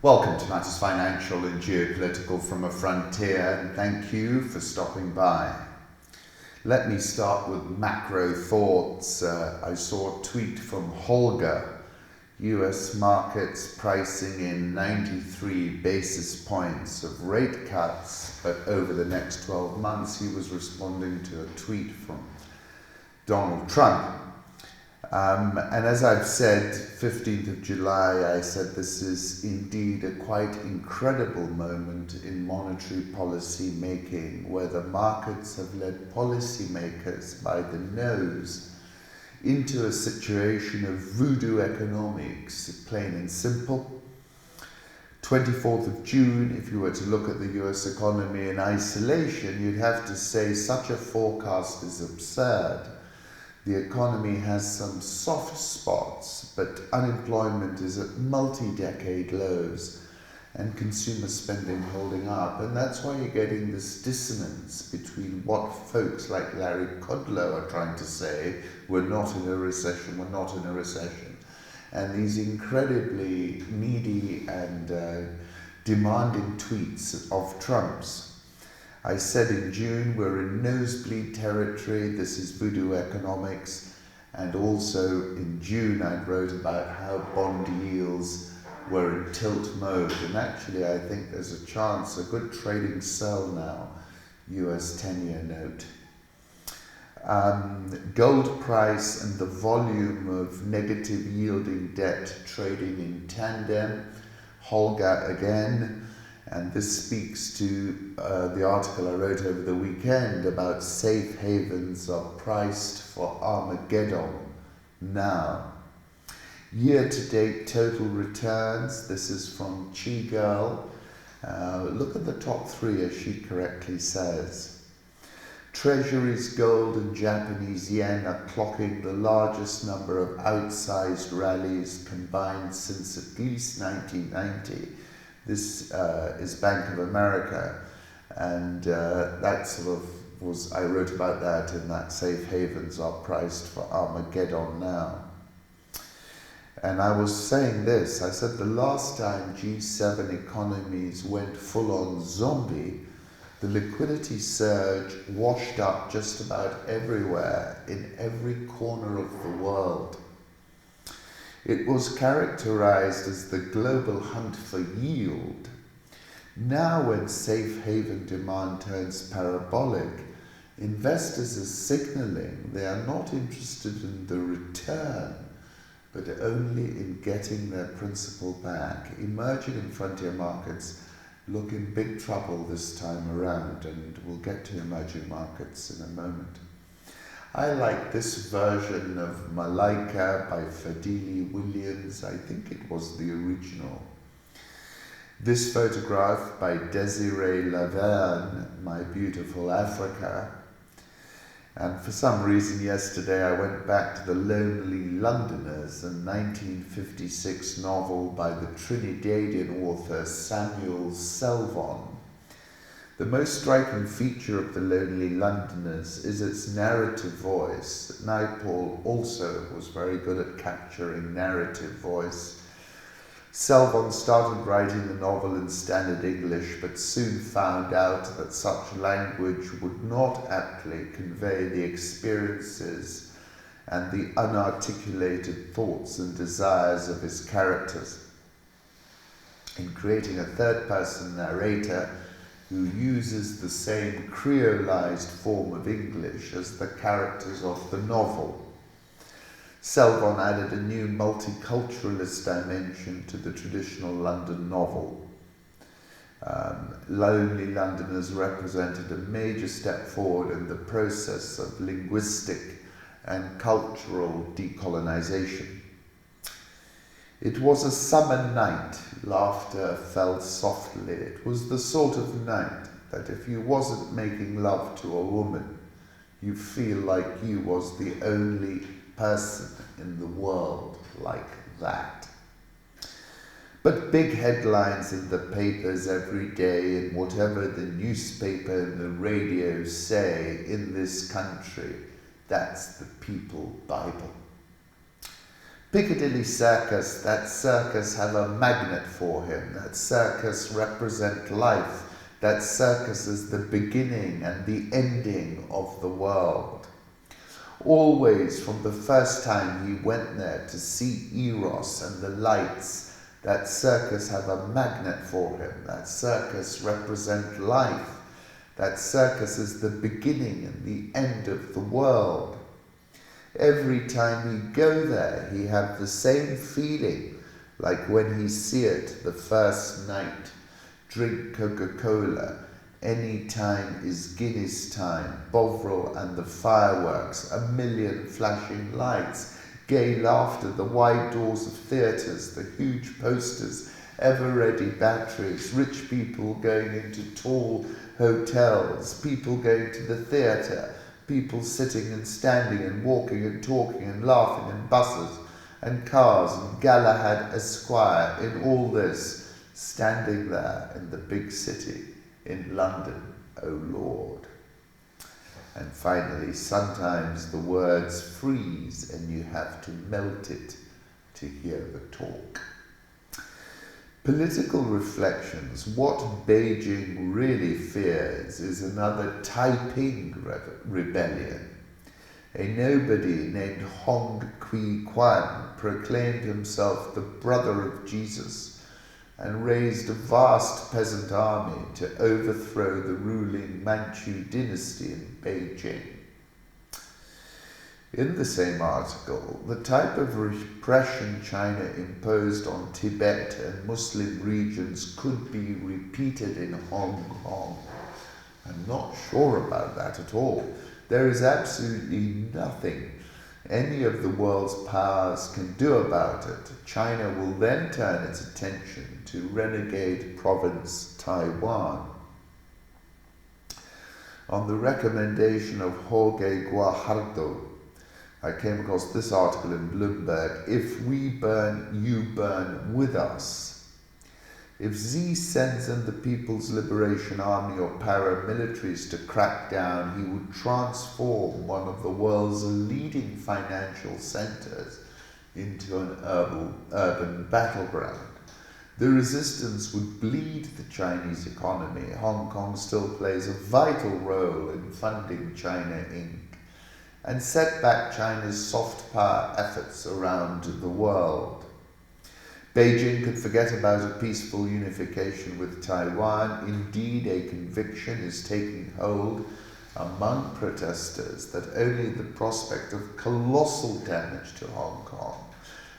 Welcome to Matters Financial and Geopolitical from a Frontier, and thank you for stopping by. Let me start with macro thoughts. I saw a tweet from Holger, US markets pricing in 93 basis points of rate cuts, but over the next 12 months. He was responding to a tweet from Donald Trump. And as I've said, 15th of July, I said this is indeed a quite incredible moment in monetary policy making, where the markets have led policymakers by the nose into a situation of voodoo economics, plain and simple. 24th of June, if you were to look at the US economy in isolation, you'd have to say such a forecast is absurd. The economy has some soft spots, but unemployment is at multi-decade lows and consumer spending holding up. And that's why you're getting this dissonance between what folks like Larry Kudlow are trying to say, we're not in a recession, and these incredibly needy and demanding tweets of Trump's. I said in June, we're in nosebleed territory, this is voodoo economics, and also in June I wrote about how bond yields were in tilt mode, and actually I think there's a chance, a good trading sell now, US 10-year note. Gold price and the volume of negative yielding debt trading in tandem, Holger again. And this speaks to the article I wrote over the weekend about safe havens are priced for Armageddon now. Year-to-date total returns, this is from Chi Girl. Look at the top three, as she correctly says. Treasuries, gold and Japanese yen are clocking the largest number of outsized rallies combined since at least 1990. This is Bank of America, and that sort of was, I wrote about that in that safe havens are priced for Armageddon now. And I was saying this, I said the last time G7 economies went full on zombie, the liquidity surge washed up just about everywhere in every corner of the world. It was characterized as the global hunt for yield. Now when safe haven demand turns parabolic, investors are signaling they are not interested in the return, but only in getting their principal back. Emerging and frontier markets look in big trouble this time around, and we'll get to emerging markets in a moment. I like this version of Malaika by Fadhili Williams. I think it was the original. This photograph by Desiree Laverne, My Beautiful Africa. And for some reason yesterday I went back to The Lonely Londoners, a 1956 novel by the Trinidadian author Samuel Selvon. The most striking feature of The Lonely Londoners is its narrative voice. Naipaul also was very good at capturing narrative voice. Selvon started writing the novel in standard English, but soon found out that such language would not aptly convey the experiences and the unarticulated thoughts and desires of his characters. In creating a third-person narrator, who uses the same creolized form of English as the characters of the novel, Selvon added a new multiculturalist dimension to the traditional London novel. Lonely Londoners represented a major step forward in the process of linguistic and cultural decolonization. It was a summer night, laughter fell softly. It was the sort of night that if you wasn't making love to a woman, you feel like you was the only person in the world like that. But big headlines in the papers every day, and whatever the newspaper and the radio say in this country, that's the People Bible. Piccadilly Circus, that circus have a magnet for him. That circus represent life. That circus is the beginning and the ending of the world. Always from the first time he went there to see Eros and the lights, that circus have a magnet for him. That circus represent life. That circus is the beginning and the end of the world. Every time he go there, he have the same feeling like when he see it the first night. Drink Coca-Cola. Any time is Guinness time. Bovril and the fireworks. A million flashing lights. Gay laughter. The wide doors of theatres. The huge posters. Ever-ready batteries. Rich people going into tall hotels. People going to the theatre. People sitting and standing and walking and talking and laughing in buses and cars and Galahad Esquire in all this, standing there in the big city in London, oh Lord. And finally, sometimes the words freeze and you have to melt it to hear the talk. Political reflections. What Beijing really fears is another Taiping rebellion. A nobody named Hong Kui Quan proclaimed himself the brother of Jesus and raised a vast peasant army to overthrow the ruling Manchu dynasty in Beijing. In the same article, the type of repression China imposed on Tibet and Muslim regions could be repeated in Hong Kong. I'm not sure about that at all. There is absolutely nothing any of the world's powers can do about it. China will then turn its attention to renegade province Taiwan. On the recommendation of Jorge Guajardo, I came across this article in Bloomberg. If we burn, you burn with us. If Xi sends in the People's Liberation Army or paramilitaries to crack down, he would transform one of the world's leading financial centers into an urban battleground. The resistance would bleed the Chinese economy. Hong Kong still plays a vital role in funding China Inc. and set back China's soft power efforts around the world. Beijing could forget about a peaceful unification with Taiwan. Indeed, a conviction is taking hold among protesters that only the prospect of colossal damage to Hong Kong,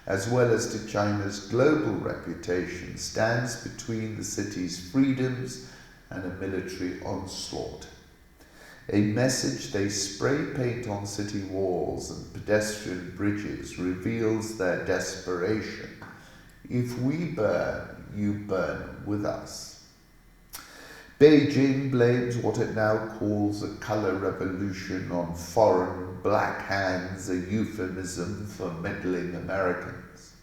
as well as to China's global reputation, stands between the city's freedoms and a military onslaught. A message they spray paint on city walls and pedestrian bridges reveals their desperation. If we burn, you burn with us. Beijing blames what it now calls a colour revolution on foreign black hands, a euphemism for meddling Americans.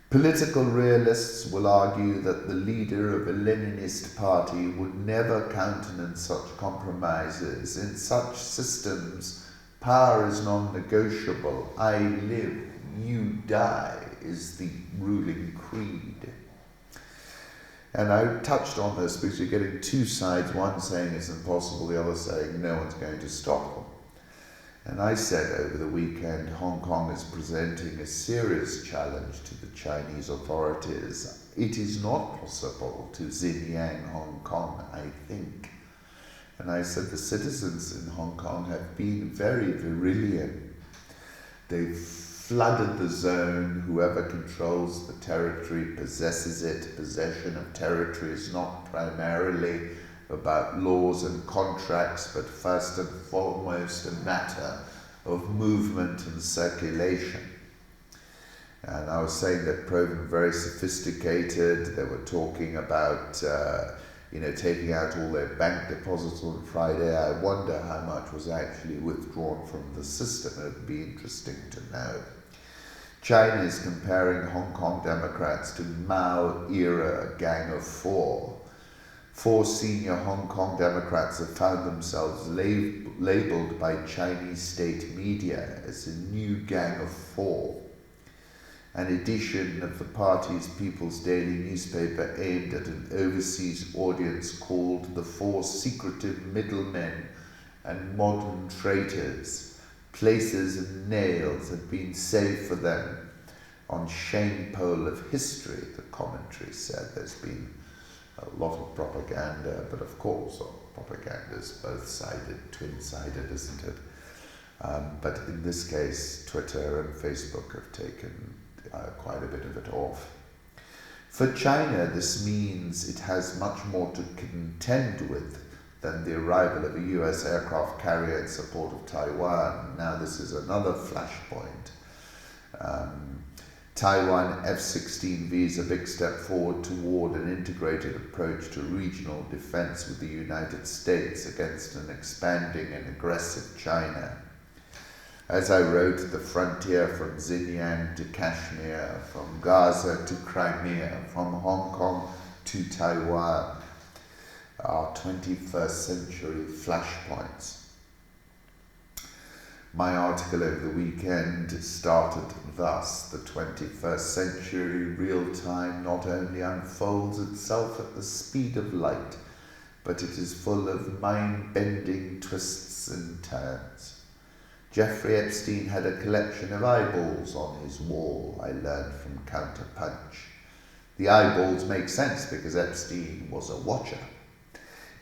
Political realists will argue that the leader of a Leninist party would never countenance such compromises. In such systems, power is non-negotiable. I live, you die is the ruling creed. And I touched on this because you're getting two sides, one saying it's impossible, the other saying no one's going to stop them. And I said over the weekend, Hong Kong is presenting a serious challenge to the Chinese authorities. It is not possible to Xinjiang Hong Kong, I think. And I said the citizens in Hong Kong have been very virulent. They've flooded the zone. Whoever controls the territory possesses it. Possession of territory is not primarily about laws and contracts, but first and foremost a matter of movement and circulation. And I was saying they're proven very sophisticated. They were talking about taking out all their bank deposits on Friday. I wonder how much was actually withdrawn from the system. It would be interesting to know. China is comparing Hong Kong Democrats to Mao-era Gang of Four. 4 senior Hong Kong Democrats have found themselves labelled by Chinese state media as a new Gang of Four. an edition of the party's People's Daily newspaper aimed at an overseas audience called The Four Secretive Middlemen and Modern Traitors. Places and nails had been saved for them on shame pole of history, the commentary said. There's been a lot of propaganda, but of course, propaganda is both-sided, twin-sided, isn't it? But in this case, Twitter and Facebook have taken quite a bit of it off. For China, this means it has much more to contend with than the arrival of a US aircraft carrier in support of Taiwan. Now this is another flashpoint. Taiwan F-16V is a big step forward toward an integrated approach to regional defense with the United States against an expanding and aggressive China. As I wrote, the frontier from Xinjiang to Kashmir, from Gaza to Crimea, from Hong Kong to Taiwan are 21st century flashpoints. My article over the weekend started thus: the 21st century real-time not only unfolds itself at the speed of light, but it is full of mind-bending twists and turns. Jeffrey Epstein had a collection of eyeballs on his wall, I learned from Counterpunch. The eyeballs make sense because Epstein was a watcher.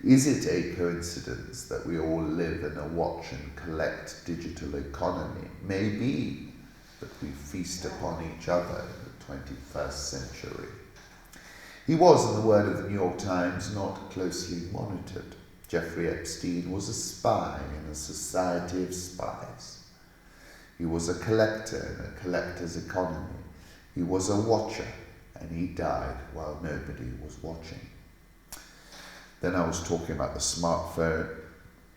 Is it a coincidence that we all live in a watch and collect digital economy? Maybe, but we feast upon each other in the 21st century. He was, in the word of the New York Times, not closely monitored. Jeffrey Epstein was a spy in a society of spies. He was a collector in a collector's economy. He was a watcher, and he died while nobody was watching. Then I was talking about the smartphone,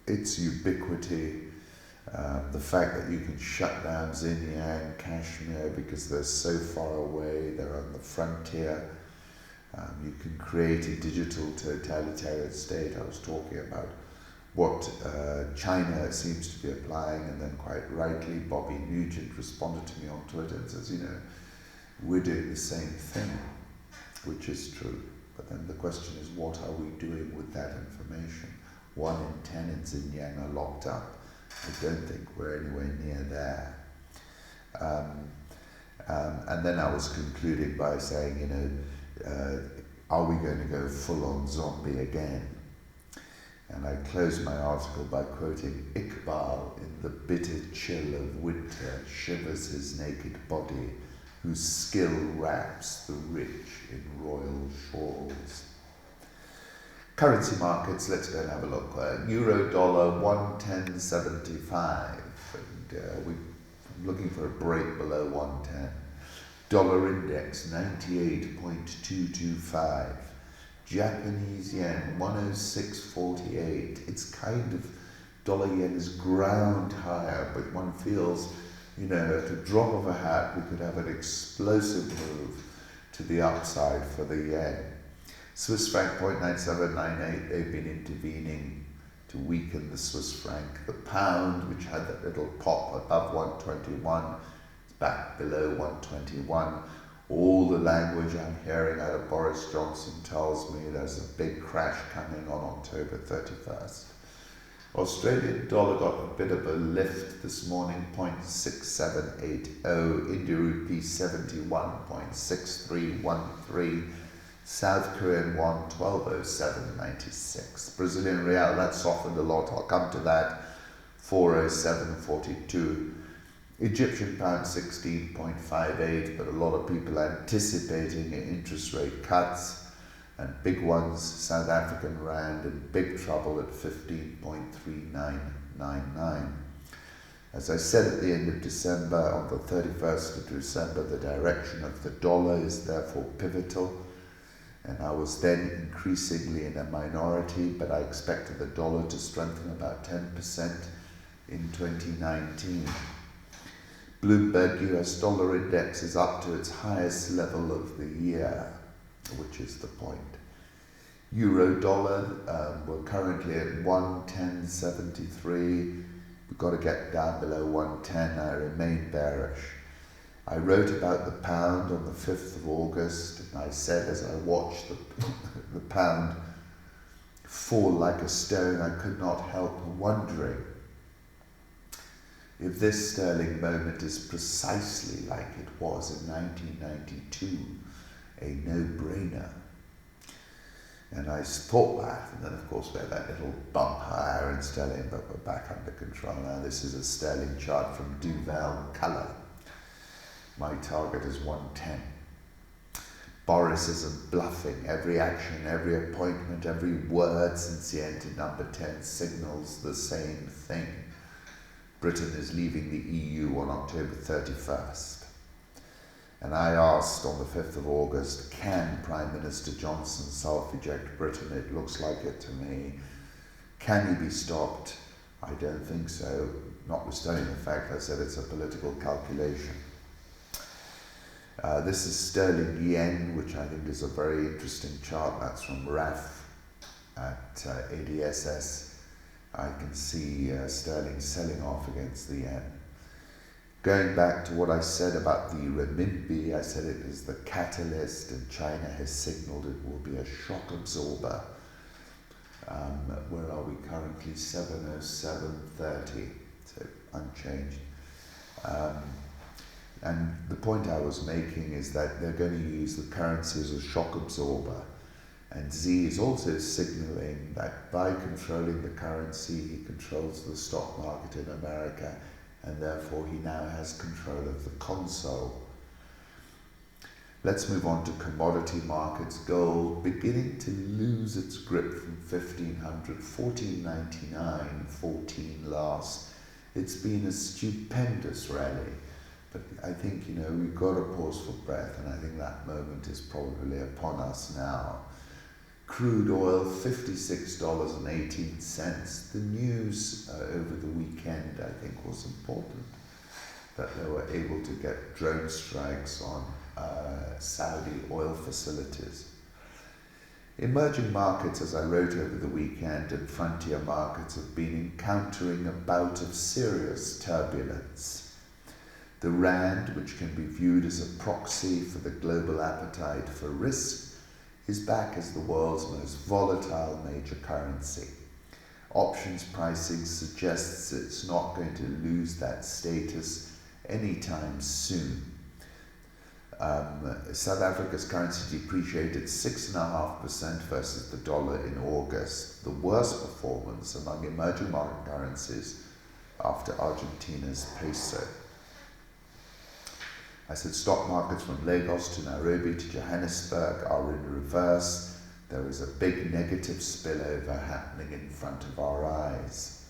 its ubiquity, the fact that you can shut down Xinjiang, Kashmir, because they're so far away, they're on the frontier. You can create a digital totalitarian state. I was talking about what China seems to be applying, and then quite rightly Bobby Nugent responded to me on Twitter and says, we're doing the same thing, which is true. But then the question is, what are we doing with that information? 1 in 10 in Xinjiang are locked up. I don't think we're anywhere near there. And then I was concluding by saying, are we going to go full-on zombie again? And I closed my article by quoting Iqbal: in the bitter chill of winter shivers his naked body, whose skill wraps the rich in royal shawls. Currency markets, let's go and have a look. Euro dollar 110.75, and we're looking for a break below 110. Dollar index 98.225. Japanese yen 106.48. It's kind of, dollar yen is ground higher, but one feels, at the drop of a hat we could have an explosive move to the upside for the yen. Swiss franc 0.9798, they've been intervening to weaken the Swiss franc. The pound, which had that little pop above 121, is back below 121. All the language I'm hearing out of Boris Johnson tells me there's a big crash coming on October 31st. Australian dollar got a bit of a lift this morning, 0.6780. India rupee 71.6313. South Korean won 1207.96. Brazilian real, that softened a lot. I'll come to that. 407.42. Egyptian pound 16.58, but a lot of people anticipating interest rate cuts and big ones. South African rand in big trouble at 15.3999. As I said at the end of December, on the 31st of December, the direction of the dollar is therefore pivotal, and I was then increasingly in a minority, but I expected the dollar to strengthen about 10% in 2019. Bloomberg US dollar index is up to its highest level of the year, which is the point. Euro dollar, we're currently at 110.73. We've got to get down below 110. I remain bearish. I wrote about the pound on the 5th of August, and I said as I watched the pound fall like a stone, I could not help wondering if this sterling moment is precisely like it was in 1992, a no-brainer. And I thought that, and then of course we had that little bump higher in sterling, but we're back under control now. This is a sterling chart from Duval Colour. My target is 110. Boris isn't bluffing. Every action, every appointment, every word since he entered number 10 signals the same thing. Britain is leaving the EU on October 31st. And I asked on the 5th of August, can Prime Minister Johnson self-eject Britain? It looks like it to me. Can he be stopped? I don't think so, notwithstanding the fact I said it's a political calculation. This is sterling yen, which I think is a very interesting chart. That's from RAF at ADSS. I can see sterling selling off against the yen. Going back to what I said about the renminbi, I said it is the catalyst, and China has signaled it will be a shock absorber. Where are we currently? 707.30, so unchanged. And the point I was making is that they're going to use the currency as a shock absorber. And Xi is also signaling that by controlling the currency, he controls the stock market in America, and therefore he now has control of the console. Let's move on to commodity markets. Gold beginning to lose its grip from 1500, 1499, 14 last. It's been a stupendous rally. But I think, we've got to pause for breath, and I think that moment is probably upon us now. Crude oil, $56.18. The news over the weekend, I think, was important, that they were able to get drone strikes on Saudi oil facilities. Emerging markets, as I wrote over the weekend, and frontier markets have been encountering a bout of serious turbulence. The rand, which can be viewed as a proxy for the global appetite for risk, is back as the world's most volatile major currency. Options pricing suggests it's not going to lose that status anytime soon. South Africa's currency depreciated 6.5% versus the dollar in August, the worst performance among emerging market currencies after Argentina's peso. I said stock markets from Lagos to Nairobi to Johannesburg are in reverse. There is a big negative spillover happening in front of our eyes.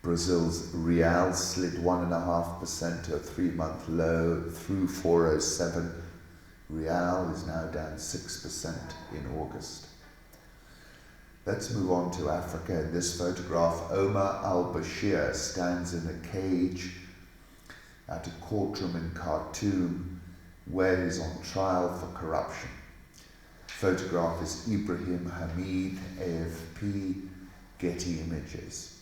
Brazil's real slid 1.5% to a 3-month low through 407. Real is now down 6% in August. Let's move on to Africa. In this photograph, Omar al-Bashir stands in a cage at a courtroom in Khartoum where he's on trial for corruption. Photograph is Ibrahim Hamid, AFP, Getty Images.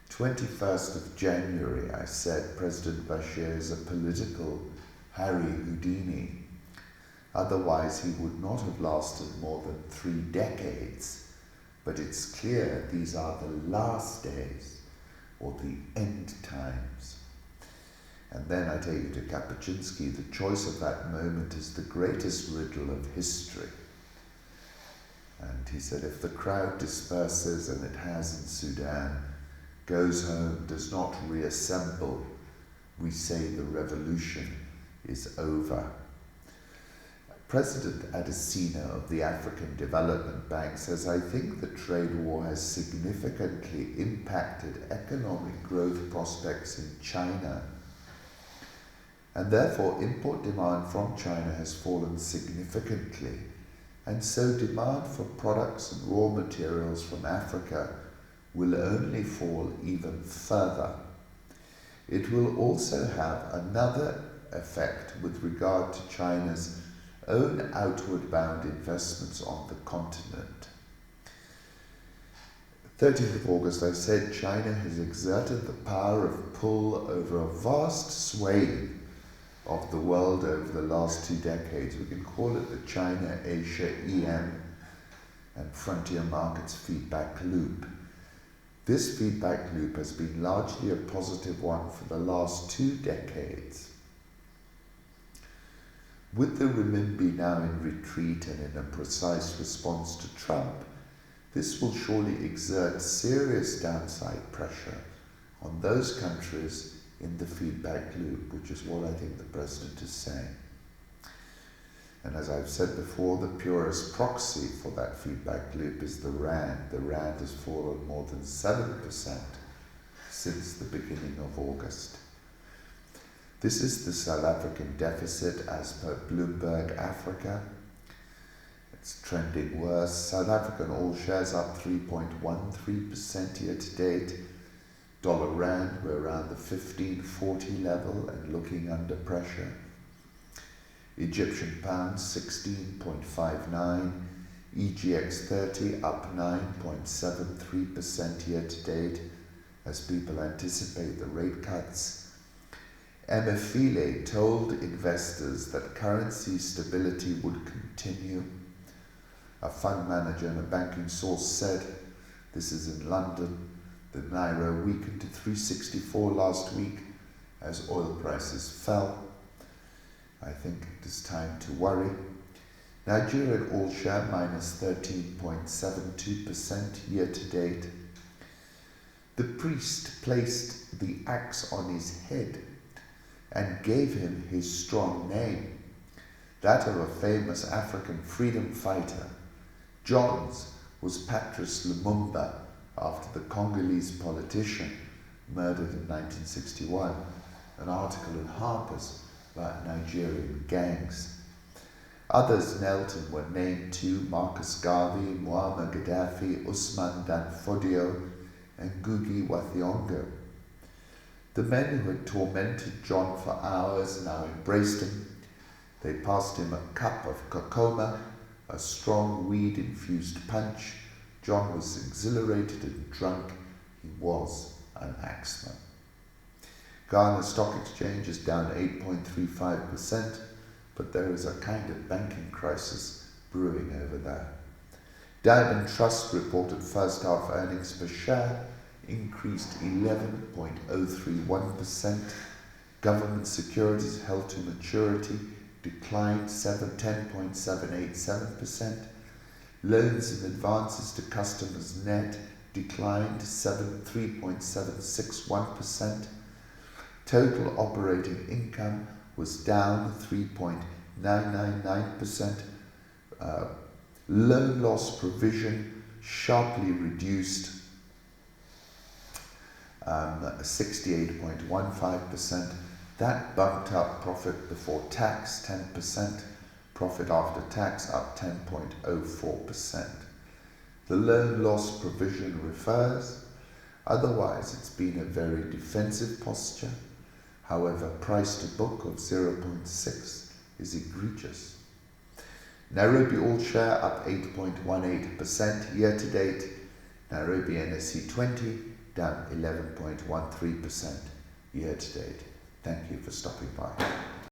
21st of January, I said President Bashir is a political Harry Houdini. Otherwise, he would not have lasted more than 3 decades. But it's clear these are the last days, or the end times. And then I take you to Kapuscinski. The choice of that moment is the greatest riddle of history. And he said, if the crowd disperses, and it has in Sudan, goes home, does not reassemble, we say the revolution is over. President Adesina of the African Development Bank says, I think the trade war has significantly impacted economic growth prospects in China, and therefore import demand from China has fallen significantly, and so demand for products and raw materials from Africa will only fall even further. It will also have another effect with regard to China's own outward bound investments on the continent. 30th of August, I said China has exerted the power of pull over a vast swathe of the world over the last 2 decades. We can call it the China, Asia, EM, and frontier markets feedback loop. This feedback loop has been largely a positive one for the last 2 decades. With the renminbi now in retreat and in a precise response to Trump, this will surely exert serious downside pressure on those countries in the feedback loop, which is what I think the President is saying. And as I've said before, the purest proxy for that feedback loop is the Rand. The Rand has fallen more than 7% since the beginning of August. This is the South African deficit as per Bloomberg Africa. It's trending worse. South African all shares up 3.13% year to date. Dollar Rand, we're around the 1540 level and looking under pressure. Egyptian pound 16.59, EGX 30 up 9.73% year to date as people anticipate the rate cuts. Emefiele told investors that currency stability would continue. A fund manager and a banking source said, this is in London, the Naira weakened to 364 last week as oil prices fell. I think it is time to worry. Nigerian all share minus 13.72% year to date. The priest placed the axe on his head and gave him his strong name, that of a famous African freedom fighter. John's was Patrice Lumumba, after the Congolese politician murdered in 1961. An article in Harper's about Nigerian gangs. Others knelt and were named too: Marcus Garvey, Muammar Gaddafi, Usman Dan Fodio, and Ngugi wa Thiong'o. The men who had tormented John for hours now embraced him. They passed him a cup of kokoma, a strong weed-infused punch. John was exhilarated and drunk. He was an axeman. Ghana Stock Exchange is down 8.35%, but there is a kind of banking crisis brewing over there. Diamond Trust reported first half earnings per share increased 11.031%. Government securities held to maturity declined 10.787%. Loans and advances to customers net declined 3.761%. Total operating income was down 3.999%. Loan loss provision sharply reduced 68.15%. That bumped up profit before tax 10%. Profit after tax up 10.04%. The loan loss provision refers. Otherwise, it's been a very defensive posture. However, price to book of 0.6 is egregious. Nairobi all share up 8.18% year to date. Nairobi NSE 20 down 11.13% year to date. Thank you for stopping by.